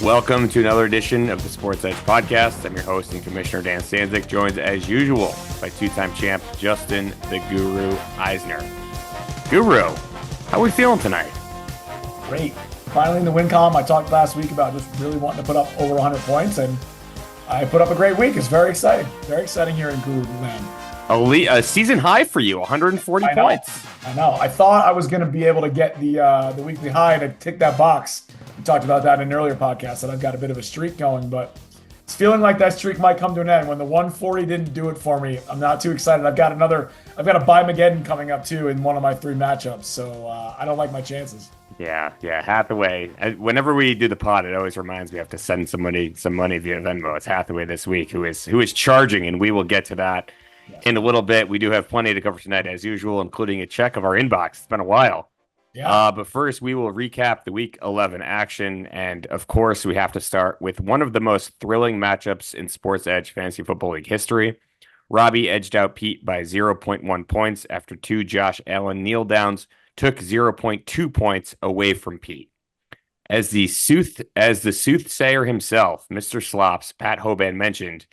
Welcome to another edition of the Sports Edge podcast. I'm your host and commissioner, Dan Stanzik, joined as usual by two-time champ Justin the Guru Eisner. Guru, how are we feeling tonight? Great. Finally in the win column. I talked last week about just really wanting to put up over 100 points, and I put up a great week. It's very exciting. Very exciting here in Guru land. A season high for you, 140 points. I know. I thought I was going to be able to get the weekly high to tick that box. We talked about that in an earlier podcast, that I've got a bit of a streak going, but it's feeling like that streak might come to an end. When the 140 didn't do it for me, I'm not too excited. I've got a Buy-Mageddon coming up too in one of my 3 matchups, so I don't like my chances. Yeah. Hathaway. Whenever we do the pod, it always reminds me I have to send some money via Venmo. It's Hathaway this week who is charging, and we will get to that in a little bit. We do have plenty to cover tonight, as usual, including a check of our inbox. It's been a while. Yeah. But first, we will recap the Week 11 action, and of course, we have to start with one of the most thrilling matchups in Sports Edge Fantasy Football League history. Robbie edged out Pete by 0.1 points after 2 Josh Allen kneel downs took 0.2 points away from Pete. As the soothsayer himself, Mr. Slops, Pat Hoban, mentioned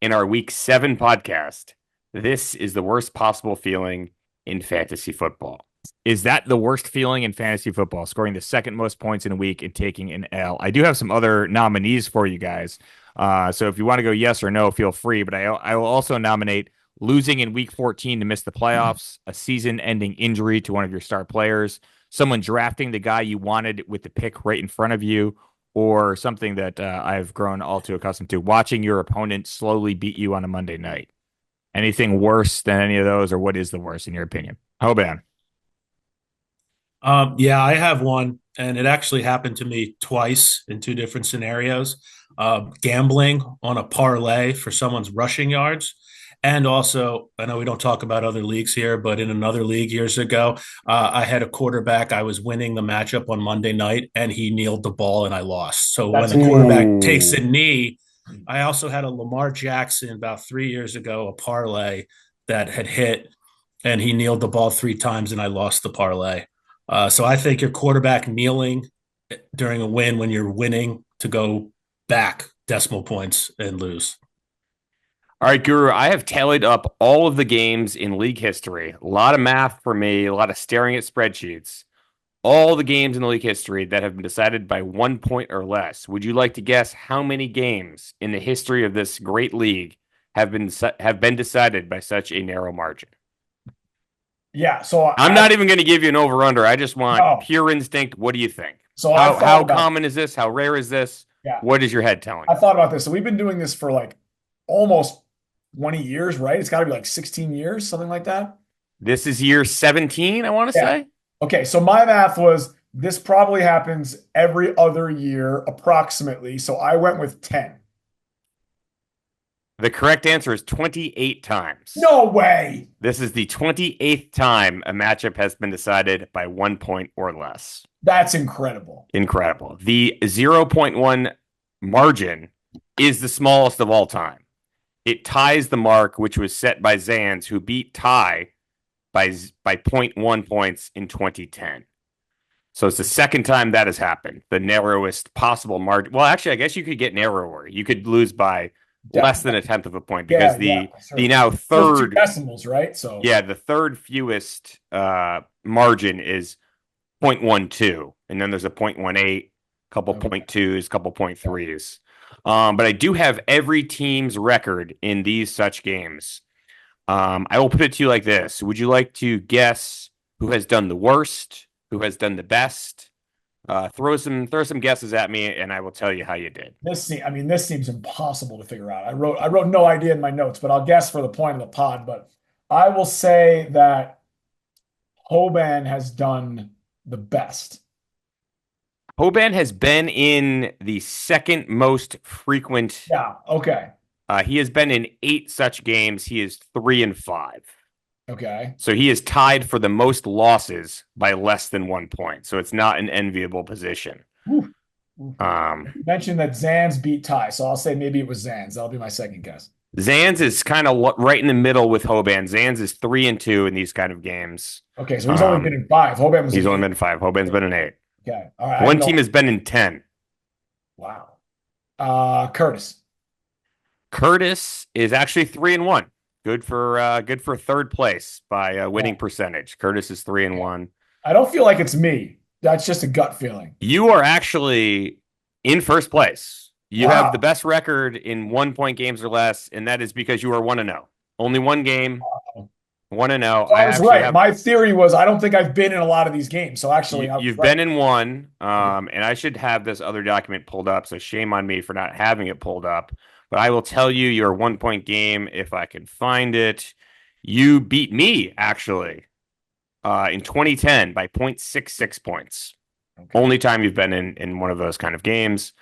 in our Week 7 podcast, this is the worst possible feeling in fantasy football. Is that the worst feeling in fantasy football, scoring the second most points in a week and taking an L? I do have some other nominees for you guys. So if you want to go yes or no, feel free. But I will also nominate losing in week 14 to miss the playoffs, a season-ending injury to one of your star players, someone drafting the guy you wanted with the pick right in front of you, or something that I've grown all too accustomed to, watching your opponent slowly beat you on a Monday night. Anything worse than any of those, or what is the worst in your opinion? Hoban. Yeah, I have one, and it actually happened to me twice in 2 different scenarios. Gambling on a parlay for someone's rushing yards. And also, I know we don't talk about other leagues here, but in another league years ago, I had a quarterback. I was winning the matchup on Monday night, and he kneeled the ball, and I lost. So when the quarterback takes a knee, I also had a Lamar Jackson about 3 years ago, a parlay that had hit, and he kneeled the ball 3 times, and I lost the parlay. So I think your quarterback kneeling during a win when you're winning to go back decimal points and lose. All right, Guru, I have tallied up all of the games in league history. A lot of math for me, a lot of staring at spreadsheets. All the games in the league history that have been decided by 1 point or less. Would you like to guess how many games in the history of this great league have been decided by such a narrow margin? Yeah, so I'm not even going to give you an over-under. I just want pure instinct. What do you think? So how common is this? How rare is this? Yeah. What is your head telling? I thought about this. So we've been doing this for like almost 20 years, right? It's got to be like 16 years, something like that. This is year 17, I want to say. Okay, so my math was this probably happens every other year approximately. So I went with 10. The correct answer is 28 times. No way. This is the 28th time a matchup has been decided by 1 point or less. That's incredible. Incredible. The 0.1 margin is the smallest of all time. It ties the mark, which was set by Zans, who beat Ty by 0.1 points in 2010. So it's the second time that has happened. The narrowest possible margin. Well, actually, I guess you could get narrower. You could lose by less than 1/10 of a point, because the now third 2 decimals, right? So the third fewest margin is 0.12, and then there's a 0.18, couple 0.2s, couple 0.3s. But I do have every team's record in these such games. I will put it to you like this: would you like to guess who has done the worst, who has done the best? Throw some guesses at me, and I will tell you how you did. This seems impossible to figure out. I wrote no idea in my notes, but I'll guess for the point of the pod. But I will say that Hoban has done the best. Hoban has been in the second most frequent. Yeah. Okay. He has been in 8 such games. He is 3-5. Okay. So he is tied for the most losses by less than 1 point. So it's not an enviable position. You mentioned that Zans beat Ty, so I'll say maybe it was Zans. That'll be my second guess. Zans is kind of right in the middle with Hoban. Zans is 3-2 in these kind of games. Okay, so he's only been in 5. He's only been in 5. Hoban's been in 8. Okay. All right. One team has been in 10. Wow. Curtis. Curtis is actually 3-1. Good for third place by winning percentage. Curtis is 3-1. I don't feel like it's me. That's just a gut feeling. You are actually in first place. You have the Wow. best record in 1 point games or less, and that is because you are 1-0. Only one game, 1-0. So I I was actually right. have My theory was I don't think I've been in a lot of these games. So actually, you, I was you've right. been in one, and I should have this other document pulled up, so shame on me for not having it pulled up. But I will tell you your 1 point game if I can find it. You beat me actually in 2010 by 0.66 points. Okay. Only time you've been in one of those kind of games.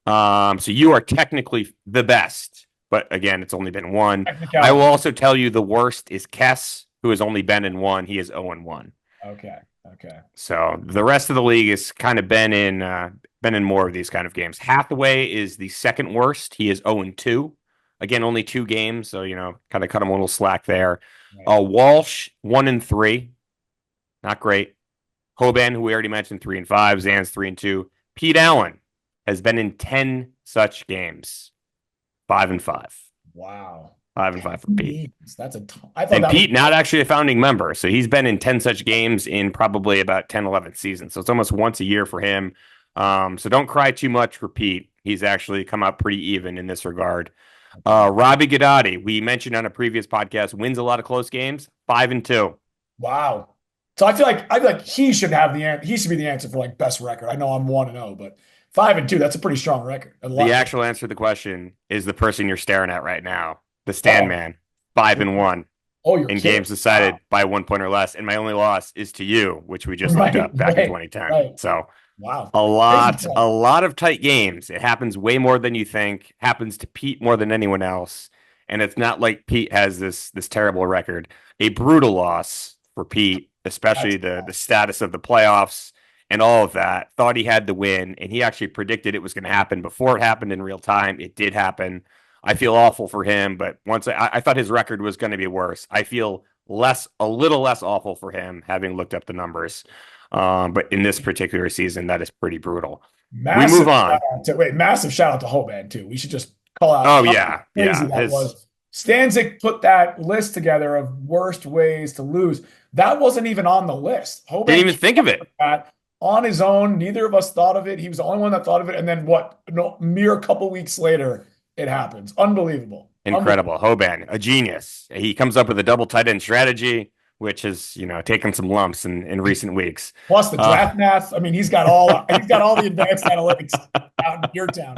So you are technically the best, but again, it's only been one. I will Technicality. also tell you the worst is Kess, who has only been in one. He is 0-1. Okay. Okay. So the rest of the league has kind of been in more of these kind of games. Hathaway is the second worst. He is 0-2. Again, only 2 games, so kind of cut him a little slack there. Right. Walsh 1-3, not great. Hoban, who we already mentioned, 3-5. Zan's 3-2. Pete Allen has been in 10 such games, 5-5. Wow. 5-5 for Pete. That's a ton. I thought And that was Pete, not actually a founding member. So he's been in 10 such games in probably about 10, 11 seasons. So it's almost once a year for him. So don't cry too much for Pete. He's actually come out pretty even in this regard. Robbie Godotti, we mentioned on a previous podcast, wins a lot of close games, 5-2. wow. So I feel like he should have he should be the answer for like best record. I know I'm 1-0, but 5-2, that's a pretty strong record. A The lot. actual answer to the question is the person you're staring at right now, the Stand Oh, Man, 5-1 oh, you're in kidding. games decided Wow. by 1 point or less. And my only loss is to you, which we just looked Right, up back in right, 2010. right. So Wow. a Crazy lot, talk. a lot of tight games. It happens way more than you think. Happens to Pete more than anyone else. And it's not like Pete has this terrible record. A brutal loss for Pete, especially That's the status of the playoffs and all of that. Thought he had the win, and he actually predicted it was going to happen before it happened in real time. It did happen. I feel awful for him, but once I thought his record was going to be worse. I feel a little less awful for him, having looked up the numbers. But in this particular season, that is pretty brutal. We move on. Massive shout out to Hoban too. We should just call out Oh how yeah, crazy yeah. that was. Stanzik put that list together of worst ways to lose. That wasn't even on the list. Didn't Hoban even came think of up it. with that on his own. Neither of us thought of it. He was the only one that thought of it. And then what? No, mere couple weeks later, it happens. Unbelievable. Unbelievable. Incredible. Hoban, a genius. He comes up with a double tight end strategy, which has taken some lumps in recent weeks. Plus the draft math. I mean, he's got all the advanced analytics out in your town.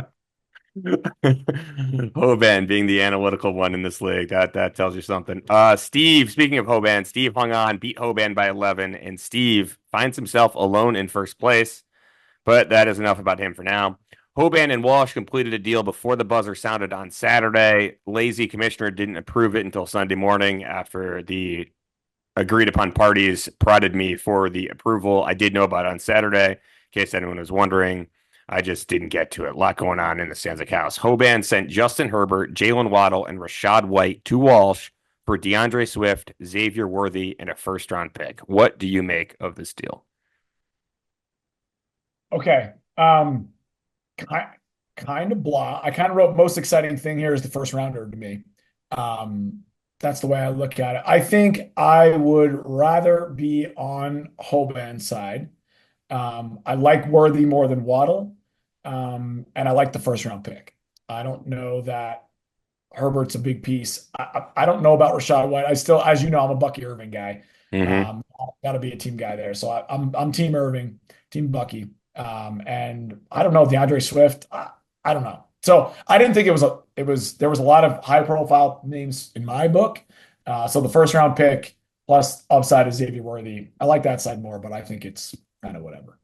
Hoban being the analytical one in this league. That tells you something. Steve, speaking of Hoban, Steve hung on, beat Hoban by 11, and Steve finds himself alone in first place. But that is enough about him for now. Hoban and Walsh completed a deal before the buzzer sounded on Saturday. Lazy commissioner didn't approve it until Sunday morning after the agreed upon parties prodded me for the approval. I did know about it on Saturday, in case anyone was wondering. I just didn't get to it. A lot going on in the Stanzik house. Hoban sent Justin Herbert, Jalen Waddle, and Rashad White to Walsh for DeAndre Swift, Xavier Worthy, and a first-round pick. What do you make of this deal? Okay. Kind of blah. I kind of wrote most exciting thing here is the first rounder to me. That's the way I look at it. I think I would rather be on Hoban's side. I like Worthy more than Waddle. And I like the first round pick. I don't know that Herbert's a big piece. I don't know about Rashad White. I still, as you know, I'm a Bucky Irving guy. Mm-hmm. Got to be a team guy there. So I'm Team Irving, Team Bucky. And I don't know DeAndre Swift. I don't know. So I didn't think there was a lot of high profile names in my book. So the first round pick plus upside is Xavier Worthy. I like that side more, but I think it's kind of whatever.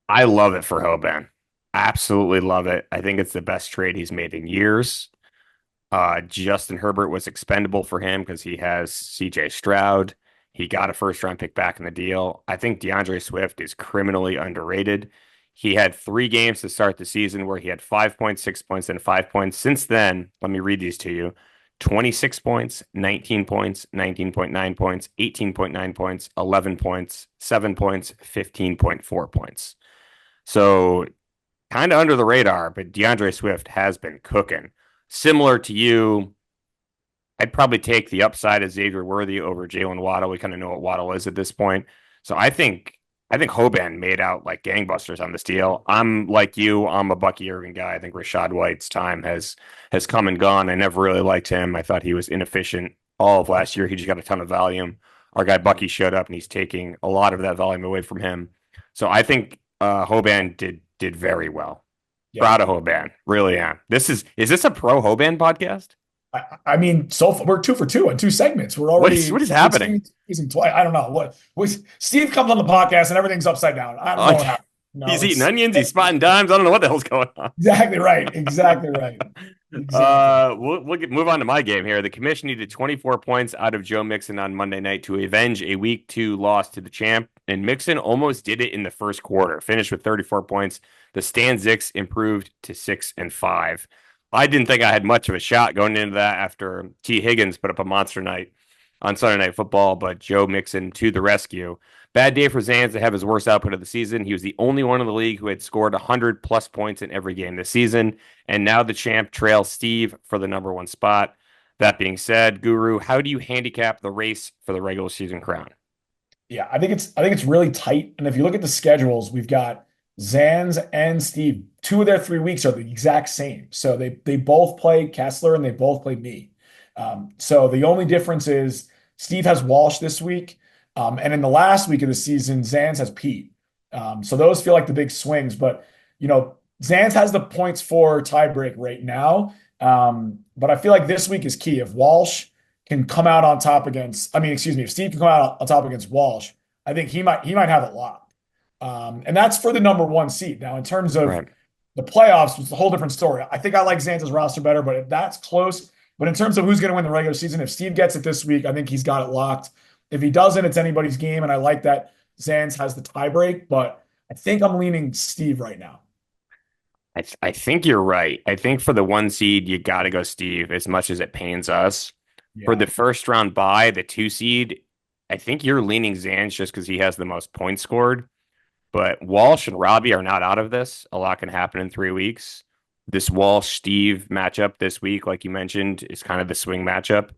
I love it for Hoban. Absolutely love it. I think it's the best trade he's made in years. Justin Herbert was expendable for him because he has CJ Stroud. He got a first round pick back in the deal. I think DeAndre Swift is criminally underrated. He had 3 games to start the season where he had 5 points, 6 points, and 5 points. Since then, let me read these to you: 26 points, 19 points, 19.9 points, 18.9 points, 11 points, 7 points, 15.4 points. So kind of under the radar, but DeAndre Swift has been cooking. Similar to you, I'd probably take the upside of Xavier Worthy over Jalen Waddle. We kind of know what Waddle is at this point. So I think Hoban made out like gangbusters on this deal. I'm like you, I'm a Bucky Irving guy. I think Rashad White's time has come and gone. I never really liked him. I thought he was inefficient all of last year. He just got a ton of volume. Our guy Bucky showed up and he's taking a lot of that volume away from him. So I think Hoban did very well. Yeah. Proud of Hoban. Really am. Is this a pro Hoban podcast? I mean, so far, we're 2 for 2 in 2 segments. We're already What is happening? I don't know what Steve comes on the podcast and everything's upside down. I don't know what happened. No, he's eating onions. He's spotting dimes. I don't know what the hell's going on. Exactly right. Exactly right. Exactly. We'll move on to my game here. The Commish needed 24 points out of Joe Mixon on Monday night to avenge a week 2 loss to the champ, and Mixon almost did it in the first quarter. Finished with 34 points. The Stanzix improved to 6-5. I didn't think I had much of a shot going into that after T. Higgins put up a monster night on Sunday Night Football, but Joe Mixon to the rescue. Bad day for Zans to have his worst output of the season. He was the only one in the league who had scored 100-plus points in every game this season, and now the champ trails Steve for the number 1 spot. That being said, Guru, how do you handicap the race for the regular season crown? Yeah, I think it's really tight. And if you look at the schedules, we've got Zans and Steve. 2 of their 3 weeks are the exact same. So they both play Kessler and they both play me. So the only difference is Steve has Walsh this week. And in the last week of the season, Zans has Pete. So those feel like the big swings. But, Zans has the points for tiebreak right now. But I feel like this week is key. If Walsh can come out on top if Steve can come out on top against Walsh, I think he might have it locked. And that's for the number 1 seed. Now, in terms of the playoffs, it's a whole different story. I think I like Zanta's roster better, but that's close. But in terms of who's going to win the regular season, if Steve gets it this week, I think he's got it locked. If he doesn't, it's anybody's game. And I like that Zans has the tiebreak, but I think I'm leaning Steve right now. I think you're right. I think for the 1 seed, you got to go Steve as much as it pains us. Yeah. For the first round bye, the 2 seed, I think you're leaning Zans just because he has the most points scored. But Walsh and Robbie are not out of this. A lot can happen in 3 weeks. This Walsh-Steve matchup this week, like you mentioned, is kind of the swing matchup.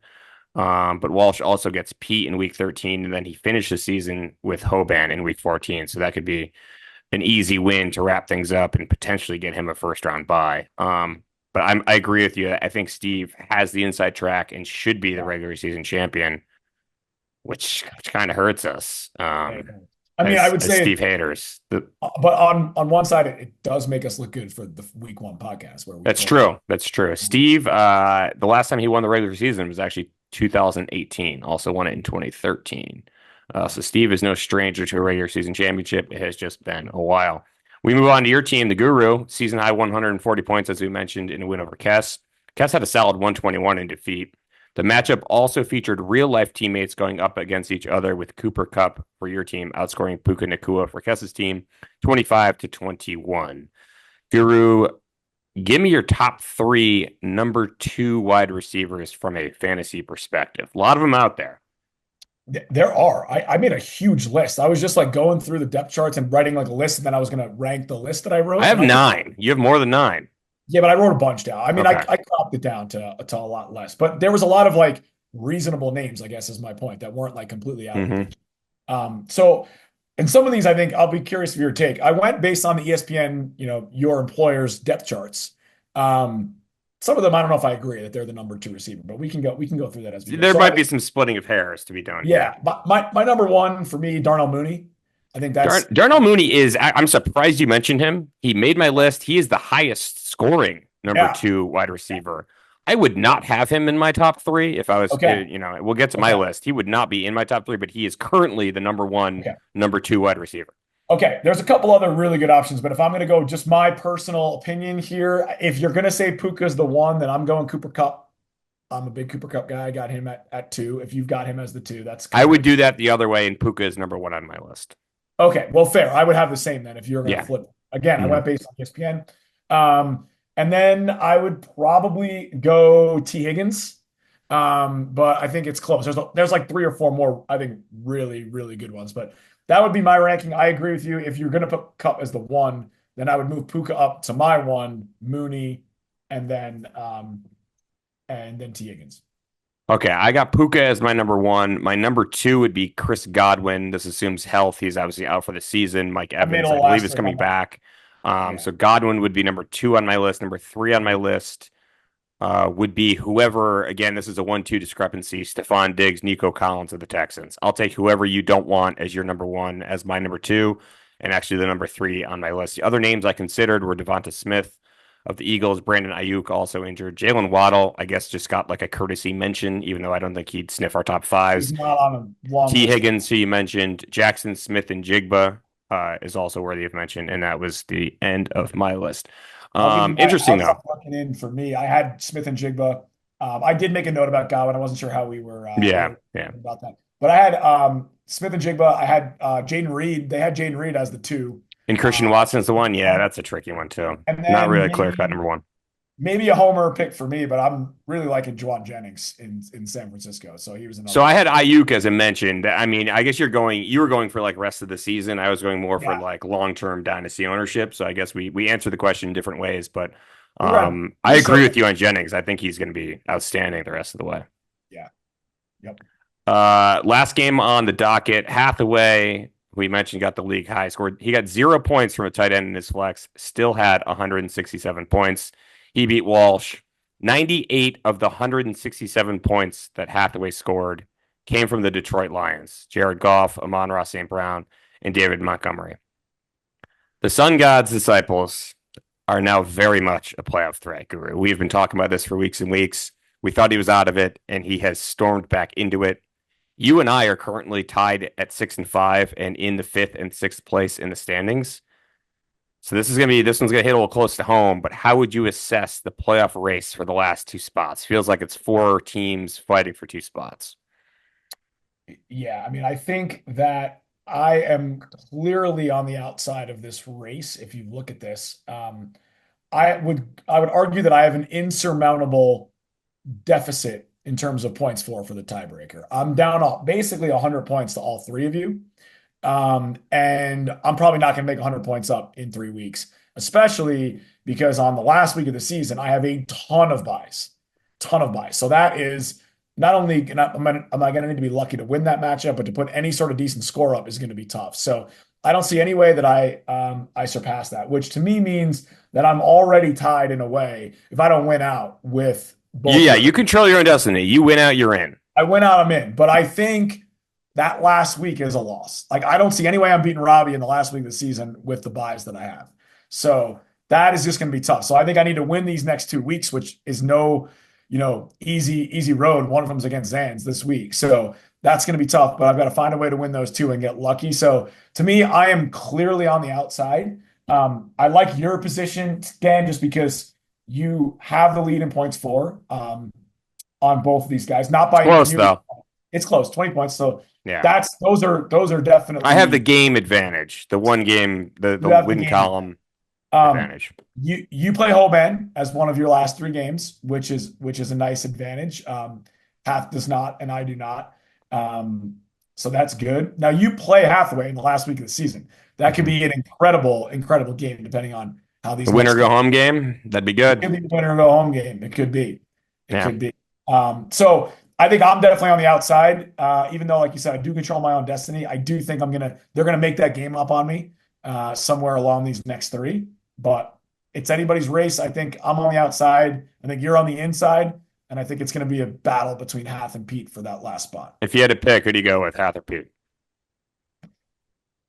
But Walsh also gets Pete in week 13, and then he finished the season with Hoban in week 14. So that could be an easy win to wrap things up and potentially get him a first-round bye. But I agree with you. I think Steve has the inside track and should be the regular season champion, which kind of hurts us. I would say Steve haters. But on one side, it does make us look good for the week 1 podcast. That's true. That's true. Steve, the last time he won the regular season was actually 2018. Also won it in 2013. So Steve is no stranger to a regular season championship. It has just been a while. We move on to your team, the Guru. Season high 140 points, as we mentioned, in a win over Kess. Kess had a solid 121 in defeat. The matchup also featured real-life teammates going up against each other, with Cooper Kupp for your team outscoring Puka Nacua for Kess's team 25-21. Guru, give me your top 3 number 2 wide receivers from a fantasy perspective. A lot of them out there. There are. I made a huge list. I was just like going through the depth charts and writing like a list, and then I was going to rank the list that I wrote. I have 9. You have more than 9. Yeah, but I wrote a bunch down. I mean, Okay. I cropped it down to a lot less, but there was a lot of like reasonable names, I guess is my point, that weren't like completely out of the picture. So in some of these, I think I'll be curious of your take. I went based on the ESPN, your employer's depth charts. Some of them, I don't know if I agree that they're the number 2 receiver, but we can go through that as we go. There might be some splitting of hairs to be done. Yeah, but my number 1 for me, Darnell Mooney. I think that's Darnell Mooney is. I'm surprised you mentioned him. He made my list. He is the highest scoring number 2 wide receiver. I would not have him in my top 3 if I was. Okay. We'll get to my list. He would not be in my top 3, but he is currently the number 1, number 2 wide receiver. Okay, there's a couple other really good options, but if I'm going to go just my personal opinion here, if you're going to say Puka's the 1, then I'm going Cooper Kupp. I'm a big Cooper Kupp guy. I got him at 2. If you've got him as the 2, that's I would do that the other way, and Puka is number 1 on my list. Okay, well, fair. I would have the same then if you're going to flip. Again, I went based on ESPN. And then I would probably go T. Higgins. But I think it's close. There's like 3 or 4 more, I think, really, really good ones. But that would be my ranking. I agree with you. If you're going to put Kupp as the 1, then I would move Puka up to my 1, Mooney, and then T. Higgins. Okay, I got Puka as my number 1. My number 2 would be Chris Godwin. This assumes health. He's obviously out for the season. Mike I made Evans, a I believe, is asterisk coming on that. back. Yeah. So Godwin would be number 2 on my list. Number 3 on my list would be whoever, again, this is a 1-2 discrepancy, Stephon Diggs, Nico Collins of the Texans. I'll take whoever you don't want as your number 1 as my number 2, and actually the number 3 on my list. The other names I considered were Devonta Smith of the Eagles, Brandon Ayuk also injured. Jalen Waddle, I guess, just got like a courtesy mention, even though I don't think he'd sniff our top He's 5s. not on a long T. list. Higgins, who you mentioned, Jackson Smith and Jigba is also worthy of mention, and that was the end of my list. Interesting though. Looking in for me, I had Smith and Jigba. I did make a note about Godwin. I wasn't sure how we were Yeah. about that, but I had Smith and Jigba. I had Jaden Reed. They had Jaden Reed as the 2. And Christian Watson's the 1. Yeah, that's a tricky one too. And Not then really clear cut number 1. maybe a homer pick for me, but I'm really liking Juwan Jennings in San Francisco. So he was another. So I had Ayuk as I mentioned. I mean, I guess you were going for like rest of the season. I was going more for like long-term dynasty ownership. So I guess we answered the question in different ways, but I agree with you on Jennings. I think he's going to be outstanding the rest of the way. Yeah. Yep. Last game on the docket, Hathaway, we mentioned, got the league high score. He got 0 points from a tight end in his flex, still had 167 points. He beat Walsh. 98 of the 167 points that Hathaway scored came from the Detroit Lions. Jared Goff, Amon-Ra St. Brown, and David Montgomery. The Sun God's disciples are now very much a playoff threat, Guru. We've been talking about this for weeks and weeks. We thought he was out of it, and he has stormed back into it. You and I are currently tied at 6-5 and in the 5th and 6th place in the standings. So this one's gonna hit a little close to home, but how would you assess the playoff race for the last 2 spots? Feels like it's 4 teams fighting for 2 spots. Yeah, I mean, I think that I am clearly on the outside of this race. If you look at this, I would argue that I have an insurmountable deficit in terms of points for the tiebreaker. I'm down basically 100 points to all 3 of you. And I'm probably not going to make 100 points up in 3 weeks, especially because on the last week of the season, I have a ton of buys. So that is not only, am I going to need to be lucky to win that matchup, but to put any sort of decent score up is going to be tough. So I don't see any way that I surpass that, which to me means that I'm already tied in a way if I don't win out with both. Yeah, you control your own destiny. You win out, you're in. I win out, I'm in. But I think that last week is a loss. Like, I don't see any way I'm beating Robbie in the last week of the season with the buys that I have. So that is just going to be tough. So I think I need to win these next 2 weeks, which is no, easy road. One of them is against Zans this week. So that's going to be tough, but I've got to find a way to win those 2 and get lucky. So to me, I am clearly on the outside. I like your position, Dan, just because you have the lead in points for on both of these guys. Not by close though. It's close, 20 points. So yeah, those are definitely. I have the game advantage, the one game, the win column advantage. You play Hoban as one of your last 3 games, which is a nice advantage. Hath does not, and I do not. So that's good. Now you play Hathaway in the last week of the season. That could be an incredible game, depending on how these winner go home game. That'd be good. It could be winner go home game. It could be. Could be. So I think I'm definitely on the outside. Even though, like you said, I do control my own destiny. I do think they're gonna make that game up on me somewhere along these next 3. But it's anybody's race. I think I'm on the outside. I think you're on the inside. And I think it's going to be a battle between Hath and Pete for that last spot. If you had to pick, who do you go with, Hath or Pete?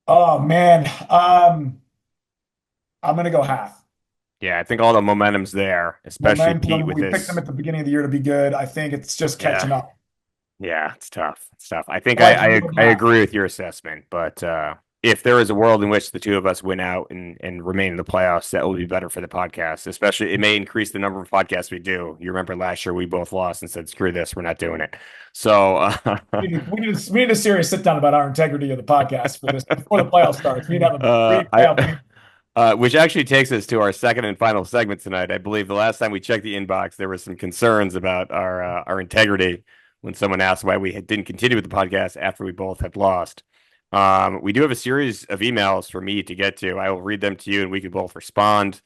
Oh, man. I'm going to go Hath. Yeah, I think all the momentum's there, especially Pete with this. We picked them at the beginning of the year to be good. I think it's just catching up. Yeah, it's tough. I think I agree with your assessment, but if there is a world in which the 2 of us win out and remain in the playoffs, that will be better for the podcast. Especially, it may increase the number of podcasts we do. You remember last year we both lost and said, "Screw this, we're not doing it." So we need a serious sit down about our integrity of the podcast for this before the playoffs starts. We need to have a which actually takes us to our second and final segment tonight. I believe the last time we checked the inbox, there were some concerns about our integrity when someone asked why we didn't continue with the podcast after we both had lost. We do have a series of emails for me to get to. I will read them to you and we can both respond.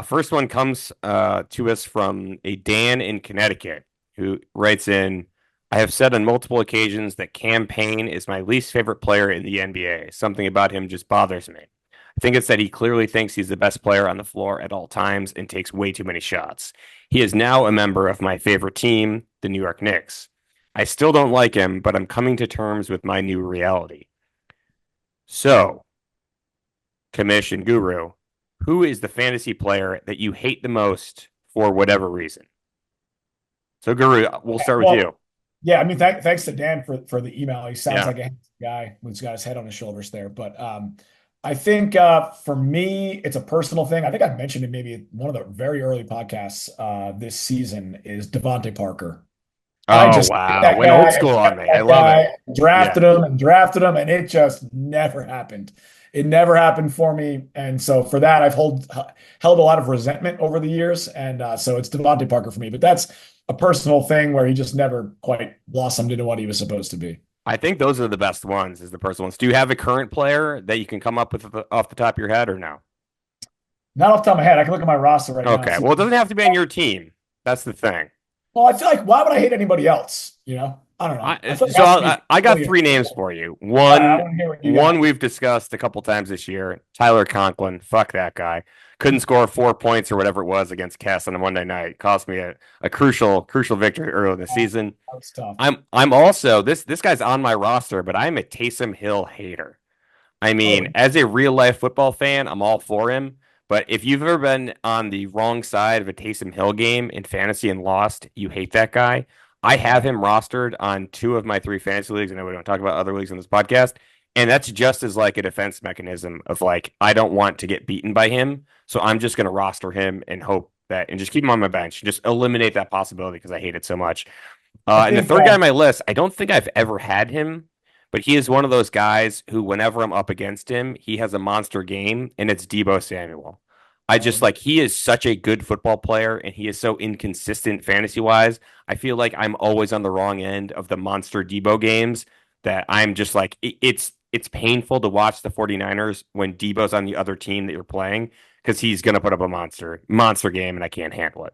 First one comes to us from a Dan in Connecticut who writes in, I have said on multiple occasions that Cam Payne is my least favorite player in the NBA. Something about him just bothers me. I think it's that he clearly thinks he's the best player on the floor at all times and takes way too many shots. He is now a member of my favorite team, the New York Knicks. I still don't like him, but I'm coming to terms with my new reality. So, Commish and Guru, who is the fantasy player that you hate the most for whatever reason? So, Guru, we'll start with you. Yeah, I mean, thanks to Dan for the email. He sounds like a guy who's got his head on his shoulders there. But I think for me, it's a personal thing. I think I mentioned it maybe one of the very early podcasts this season is Devontae Parker. Oh, wow. Went old school on me. I love it. Drafted him, and it just never happened. It never happened for me. And so for that, I've held a lot of resentment over the years. And so it's Devontae Parker for me. But that's a personal thing where he just never quite blossomed into what he was supposed to be. I think those are the best ones, is the personal ones. Do you have a current player that you can come up with off the top of your head or no? Not off the top of my head. I can look at my roster right now. Okay. Well, it doesn't have to be on your team. That's the thing. Well, I feel like, why would I hate anybody else? I don't know. I got three names for you. One we've discussed a couple times this year. Tyler Conklin. Fuck that guy. Couldn't score 4 points or whatever it was against Cass on a Monday night. Cost me a crucial victory early in the season. That was tough. I'm also this guy's on my roster, but I'm a Taysom Hill hater. I mean, as a real life football fan, I'm all for him. But if you've ever been on the wrong side of a Taysom Hill game in fantasy and lost, you hate that guy. I have him rostered on 2 of my 3 fantasy leagues. I know we don't talk about other leagues on this podcast. And that's just as like a defense mechanism of like, I don't want to get beaten by him. So I'm just going to roster him and hope that, and just keep him on my bench. Just eliminate that possibility because I hate it so much. And the third guy on my list, I don't think I've ever had him, but he is one of those guys who, whenever I'm up against him, he has a monster game, and it's Deebo Samuel. I just he is such a good football player, and he is so inconsistent fantasy-wise. I feel like I'm always on the wrong end of the monster Deebo games that I'm just like, it's painful to watch the 49ers when Deebo's on the other team that you're playing because he's going to put up a monster game, and I can't handle it.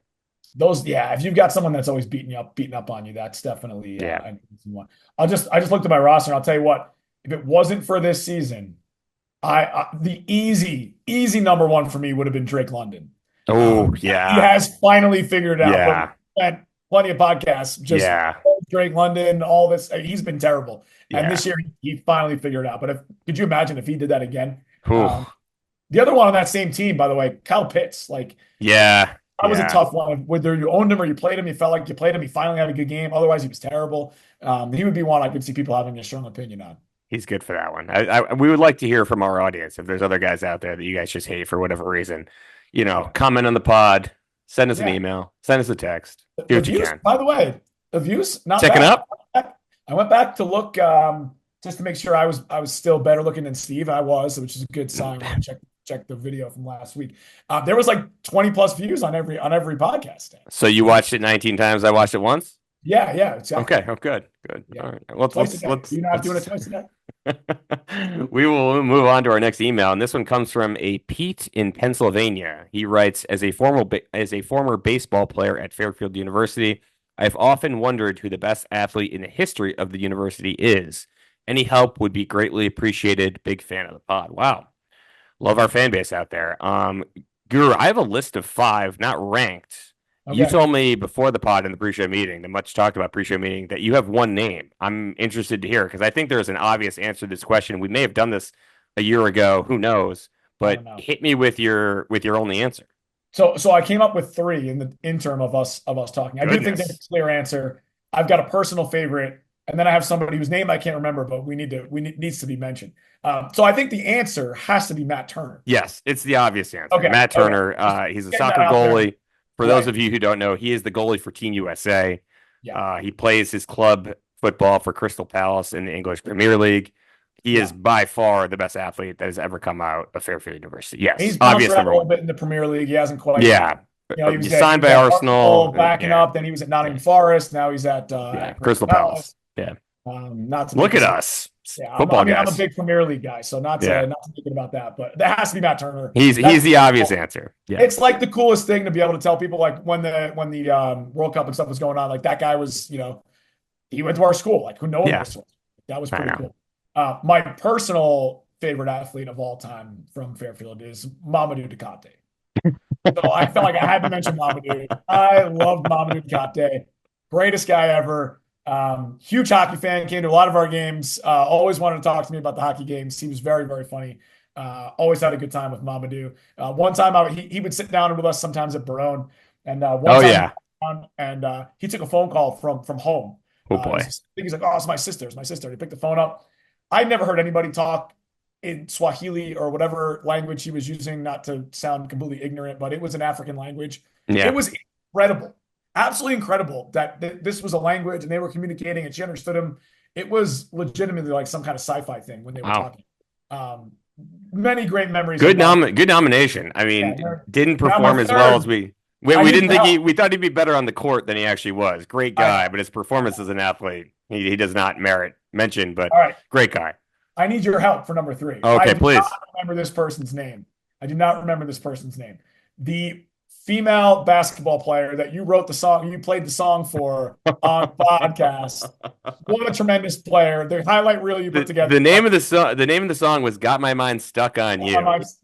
If you've got someone that's always beating up on you, that's definitely an easy one. I just looked at my roster, and I'll tell you what, if it wasn't for this season, the easy number one for me would have been Drake London. Oh, yeah. He has finally figured it out. Yeah. Had plenty of podcasts. Drake London, all this. He's been terrible. And this year, he finally figured it out. But could you imagine if he did that again? The other one on that same team, by the way, Kyle Pitts. That was a tough one. Whether you owned him or you played him, you felt like you played him. He finally had a good game. Otherwise, he was terrible. He would be one I could see people having a strong opinion on. He's good for that one. We would like to hear from our audience if there's other guys out there that you guys just hate for whatever reason. Comment on the pod, send us an email, send us a text. Do what you can. By the way, the views not checking bad. up. I went back to look just to make sure I was still better looking than Steve. I was, which is a good sign. When I check the video from last week. There was like 20 plus views on every podcast. So you watched it 19 times. I watched it once. Yeah, exactly. Okay. Oh, good. Yeah. All right. Let's you're not doing it twice a day. We will move on to our next email, and this one comes from a Pete in Pennsylvania. He writes, as a former baseball player at Fairfield University, I've often wondered who the best athlete in the history of the university is. Any help would be greatly appreciated. Big fan of the pod. Wow. Love our fan base out there. Guru, I have a list of 5, not ranked. Okay. You told me before the pod in the pre-show meeting, the much talked about pre-show meeting, that you have one name. I'm interested to hear because I think there's an obvious answer to this question. We may have done this a year ago. Who knows? But hit me with your only answer. So I came up with 3 in the interim of us talking. I do think there's a clear answer. I've got a personal favorite, and then I have somebody whose name I can't remember, but needs to be mentioned. So I think the answer has to be Matt Turner. Yes, it's the obvious answer. Okay. Matt Turner. He's a soccer goalie. For those of you who don't know, he is the goalie for Team USA. Yeah. He plays his club football for Crystal Palace in the English Premier League. He is by far the best athlete that has ever come out of Fairfield University. Yes, he's bounced around a little bit in the Premier League. He hasn't quite. Yeah, he was signed by Arsenal, backing up. Then he was at Nottingham Forest. Now he's at Crystal Palace. Yeah, Not to make Look at this. us, Yeah, football I'm a guys. big Premier League guy, so Yeah, not to make it about that, but that has to be Matt Turner. he's That's the obvious answer. Yeah, it's like the coolest thing to be able to tell people, like when the World Cup and stuff was going on, like that guy was, he went to our school, like who no one yeah, knows. That was I pretty know. cool. My personal favorite athlete of all time from Fairfield is Mamadou Ducati. So I felt like I had to mention Mamadou. I loved Mamadou Ducati. Greatest guy ever. Huge hockey fan, came to a lot of our games. Always wanted to talk to me about the hockey games. He was very, very funny. Always had a good time with Mamadou. One time he would sit down with us sometimes at Barone. And one Oh time yeah. he took a phone call from home. Oh I boy. think he's like, "Oh, it's my sister. It's my sister." And he picked the phone up. I'd never heard anybody talk in Swahili or whatever language he was using, not to sound completely ignorant, but it was an African language. It Yeah. was incredible, absolutely incredible that this was a language and they were communicating and she understood him. It was legitimately like some kind of sci-fi thing when they were Wow. talking. Um, Many great memories. Of Good nomination. I mean, yeah, didn't now my perform as well as third. I we need didn't your think help. we thought he'd be better on the court than he actually was. Great I guy, know. but his performance as an athlete, he does not merit mention, but All right. great guy. I need your help for number three. I Okay, do not please. remember this person's name. I do not remember this person's name. The female basketball player that you wrote the song, you played the song for on podcast. What a tremendous player. The highlight reel you put together. The name of the song was "Got My Mind Stuck on You,"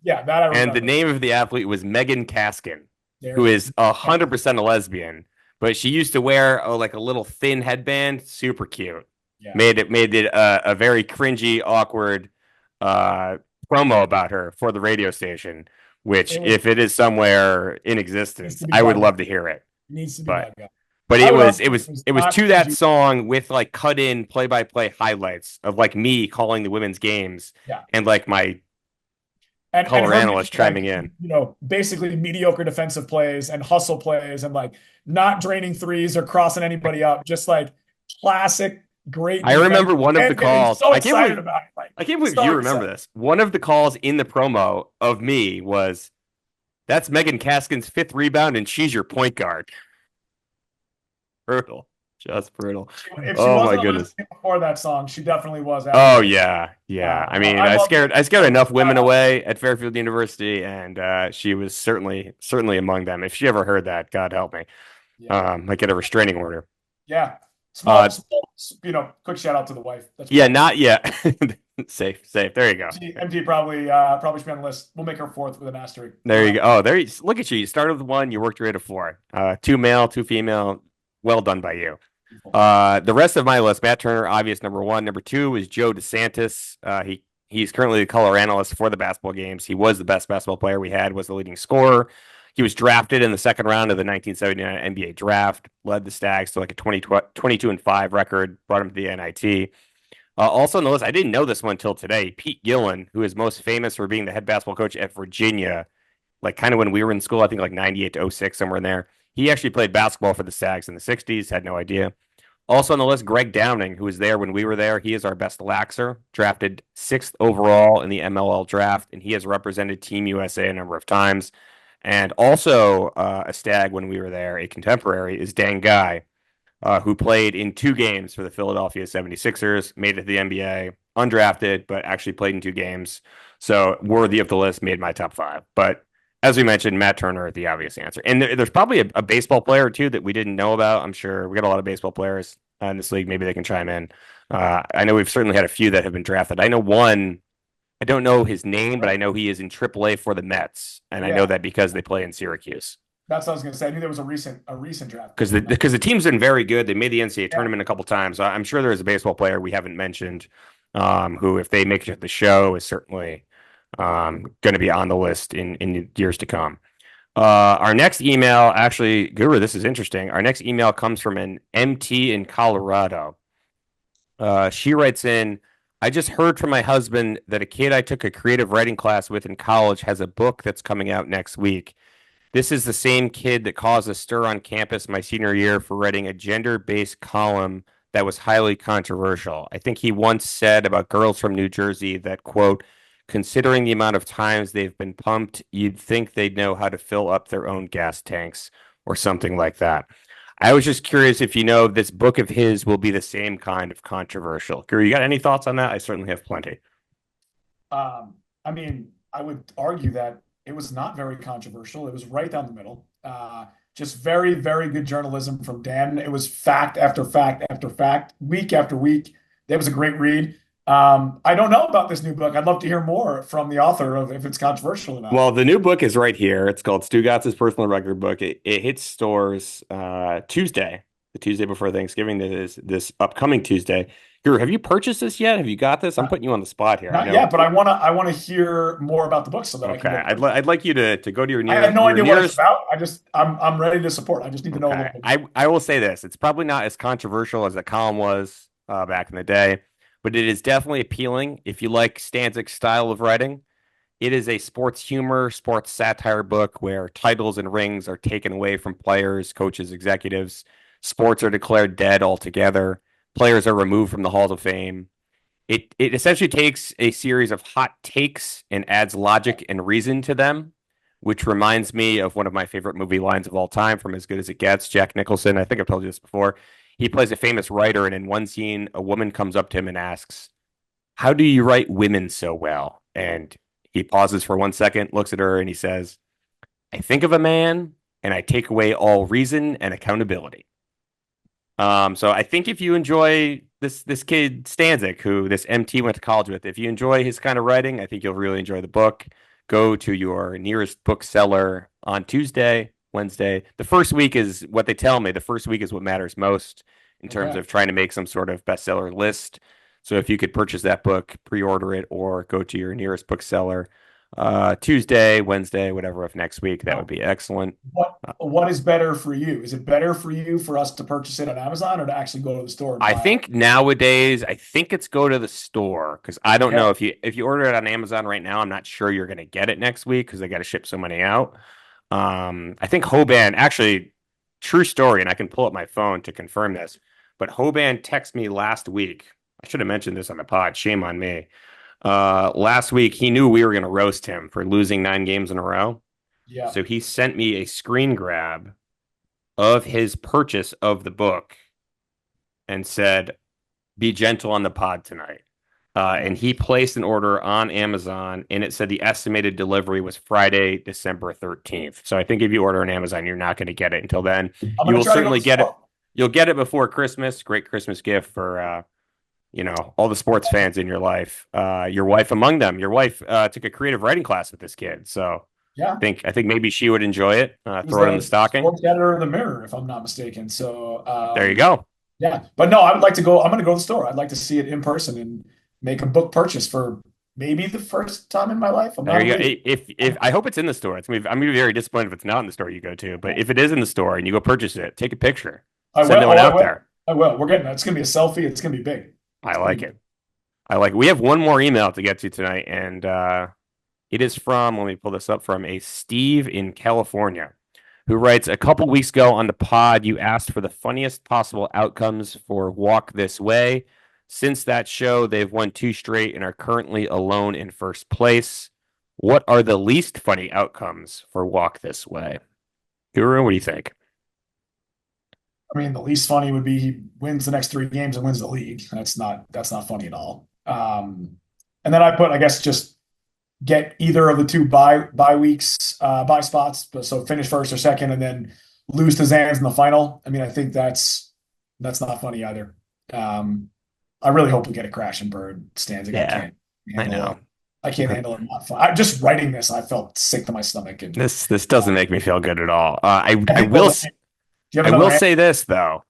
Yeah, that I and the remember. name of the athlete was Megan Kaskin, There who it is is. 100% a lesbian, but she used to wear like a little thin headband, super cute. Yeah. Made it a very cringy, awkward uh, promo about her for the radio station. Which, if it is somewhere in existence, I would love to hear it. It needs to be But that guy. but I would argue it was not to that cringy. song with like cut in play by play highlights of like me calling the women's games Yeah. and like my And color her analyst chiming in. basically mediocre defensive plays and hustle plays and like not draining threes or crossing anybody up, just like classic great I defense. remember one of the And getting calls. so excited about it. Like, I can't believe so you remember excited. this. One of the calls in the promo of me was, "That's Megan Kaskin's fifth rebound, and she's your point guard." Brutal, just brutal. If she Oh my wasn't a goodness. lesbian before that song, she definitely was after Oh that. yeah, yeah. I mean, I love I scared enough women away at Fairfield University, and she was certainly among them. If she ever heard that, God help me. Yeah. Might get a restraining order. Yeah. Small, quick shout out to the wife. That's Yeah, not yet. Safe. There you go. MT probably should be on the list. We'll make her fourth with an asterisk. There you go. Oh, look at you. You started with one, you worked your way to four. Two male, two female. Well done by you. The rest of my list, Matt Turner, obvious number one. Number two is Joe DeSantis. He's currently the color analyst for the basketball games. He was the best basketball player we had, was the leading scorer. He was drafted in the second round of the 1979 NBA draft, led the Stags to like a 22-5 record, brought him to the NIT. Also on the list, I didn't know this one until today. Pete Gillen, who is most famous for being the head basketball coach at Virginia, like kind of when we were in school, I think like 98 to 06, somewhere in there. He actually played basketball for the Stags in the 60s, had no idea. Also on the list, Greg Downing, who was there when we were there. He is our best laxer, drafted 6th overall in the MLL draft, and he has represented Team USA a number of times. And also a Stag when we were there, a contemporary, is Dan Guy, who played in 2 games for the Philadelphia 76ers, made it to the NBA, undrafted, but actually played in 2 games. So worthy of the list, made my top 5. But as we mentioned, Matt Turner, the obvious answer. And there's probably a baseball player or two that we didn't know about. I'm sure we got a lot of baseball players in this league. Maybe they can chime in. I know we've certainly had a few that have been drafted. I know one, I don't know his name, but I know he is in AAA for the Mets. And I know that because they play in Syracuse. That's what I was going to say. I knew there was a recent draft. Because the team's been very good. They made the NCAA tournament a couple times. So I'm sure there's a baseball player we haven't mentioned who, if they make it to the show, is certainly going to be on the list in years to come. Our next email, actually, Guru, this is interesting. Our next email comes from an MT in Colorado. She writes in, "I just heard from my husband that a kid I took a creative writing class with in college has a book that's coming out next week. This is the same kid that caused a stir on campus my senior year for writing a gender-based column that was highly controversial. I think he once said about girls from New Jersey that, quote, considering the amount of times they've been pumped, you'd think they'd know how to fill up their own gas tanks," or something like that. I was just curious if you know this book of his will be the same kind of controversial. Guru, you got any thoughts on that? I certainly have plenty. I mean, I would argue that it was not very controversial. It was right down the middle. Just very, very good journalism from Dan. It was fact after fact after fact, week after week. That was a great read. I don't know about this new book. I'd love to hear more from the author of if it's controversial or not. Well, the new book is right here. It's called Stugatz's Personal Record Book. It hits stores Tuesday, the Tuesday before Thanksgiving. This upcoming Tuesday. Guru, have you purchased this yet? Have you got this? I'm putting you on the spot here. I Not know. yet, but I want to hear more about the book so that I can Okay, get. I'd like you to go to your I have no idea what it's nearest. about. I'm ready to support. I just need to know a Okay, little bit. I will say this: it's probably not as controversial as the column was back in the day, but it is definitely appealing if you like Stanzik's style of writing. It is a sports humor, sports satire book where titles and rings are taken away from players, coaches, executives. Sports are declared dead altogether. Players are removed from the halls of fame. It essentially takes a series of hot takes and adds logic and reason to them, which reminds me of one of my favorite movie lines of all time from As Good as It Gets, Jack Nicholson. I think I've told you this before. He plays a famous writer, and in one scene, a woman comes up to him and asks, "How do you write women so well?" And he pauses for 1 second, looks at her, and he says, "I think of a man and I take away all reason and accountability." So I think if you enjoy this kid Stanzik, who this MT went to college with, if you enjoy his kind of writing, I think you'll really enjoy the book. Go to your nearest bookseller on Tuesday, Wednesday. The first week is what they tell me. The first week is what matters most in terms Okay. of trying to make some sort of bestseller list. So if you could purchase that book, pre-order it, or go to your nearest bookseller Tuesday, Wednesday, whatever of next week, that would Now, be excellent. what is better for you? Is it better for you for us to purchase it on Amazon or to actually go to the store and I buy it? think nowadays, I think it's go to the store because I don't Okay. know if you order it on Amazon right now, I'm not sure you're going to get it next week because they got to ship so many out. I think Hoban actually, true story, and I can pull up my phone to confirm this. But Hoban texted me last week. I should have mentioned this on the pod. Shame on me. Last week he knew we were going to roast him for losing 9 games in a row, Yeah. so he sent me a screen grab of his purchase of the book and said, "Be gentle on the pod tonight." And he placed an order on Amazon, and it said the estimated delivery was Friday, December 13th. So I think if you order on Amazon, you're not going to get it until then. I'm You gonna will try to go to certainly the get it. store. You'll get it before Christmas. Great Christmas gift for all the sports fans in your life. Your wife among them. Your wife took a creative writing class with this kid, so Yeah. I think maybe she would enjoy it. He was Throw it in the the stocking. sports editor of the Mirror, if I'm not mistaken. So There you go. yeah, but no, I would like to go. I'm going to go to the store. I'd like to see it in person and make a book purchase for maybe the first time in my life. I'm There not a you go. reader. If I hope it's in the store. I'm gonna be very disappointed if it's not in the store you go to. But if it is in the store and you go purchase it, take a picture. I Send will. that Oh, one I out will. there. I will. We're getting that. It's going to be a selfie. It's going to be big. I It's going to like be it. I like it. We have one more email to get to tonight, and it is from, let me pull this up, from a Steve in California who writes, "A couple weeks ago on the pod, you asked for the funniest possible outcomes for Walk This Way. Since that show, they've won 2 straight and are currently alone in first place. What are the least funny outcomes for Walk This Way?" Guru, what do you think? I mean, the least funny would be he wins the next 3 games and wins the league. That's not funny at all. And then I guess just get either of the two bye weeks, bye spots, but so finish first or second, and then lose to Zans in the final. I mean, I think that's not funny either. Um, I really hope we get a crash and burn Stanzik. I Yeah, can't I handle it. know. I can't handle it. Not fun. Just writing this, I felt sick to my stomach. And This doesn't make me feel good at all. I think do you have I another will hand? say this though.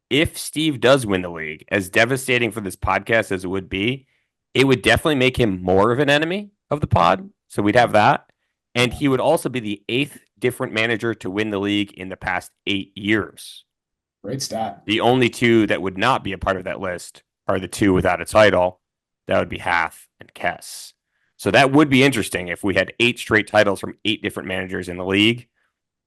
If Steve does win the league, as devastating for this podcast as it would definitely make him more of an enemy of the pod. So we'd have that. And he would also be the 8th different manager to win the league in the past 8 years. Great stat. The only two that would not be a part of that list are the two without a title. That would be Hath and Kess. So that would be interesting if we had 8 straight titles from 8 different managers in the league.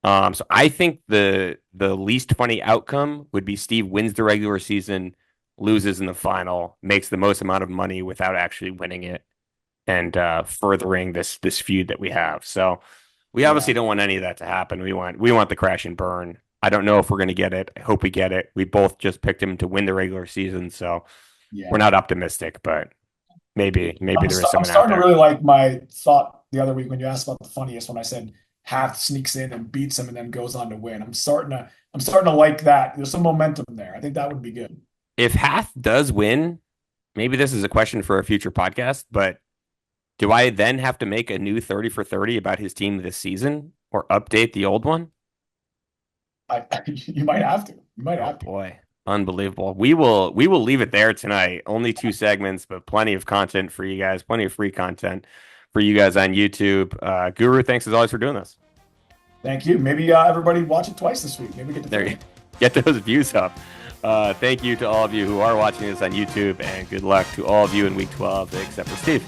So I think the least funny outcome would be Steve wins the regular season, loses in the final, makes the most amount of money without actually winning it, and furthering this feud that we have. So we obviously Yeah. don't want any of that to happen. We want the crash and burn. I don't know if we're going to get it. I hope we get it. We both just picked him to win the regular season, so we're not optimistic, but maybe there is someone I'm starting out there. to really like my thought the other week when you asked about the funniest, when I said Hath sneaks in and beats him and then goes on to win. I'm starting to like that. There's some momentum there. I think that would be good. If Hath does win, maybe this is a question for a future podcast, but do I then have to make a new 30 for 30 about his team this season or update the old one? You might have to. You might have to. Boy, unbelievable. We will leave it there tonight. Only 2 segments, but plenty of content for you guys, plenty of free content for you guys on YouTube. Guru, thanks as always for doing this. Thank you. Maybe everybody watch it twice this week. Maybe get to there you get those views up. Thank you to all of you who are watching this on YouTube, and good luck to all of you in week 12, except for Steve.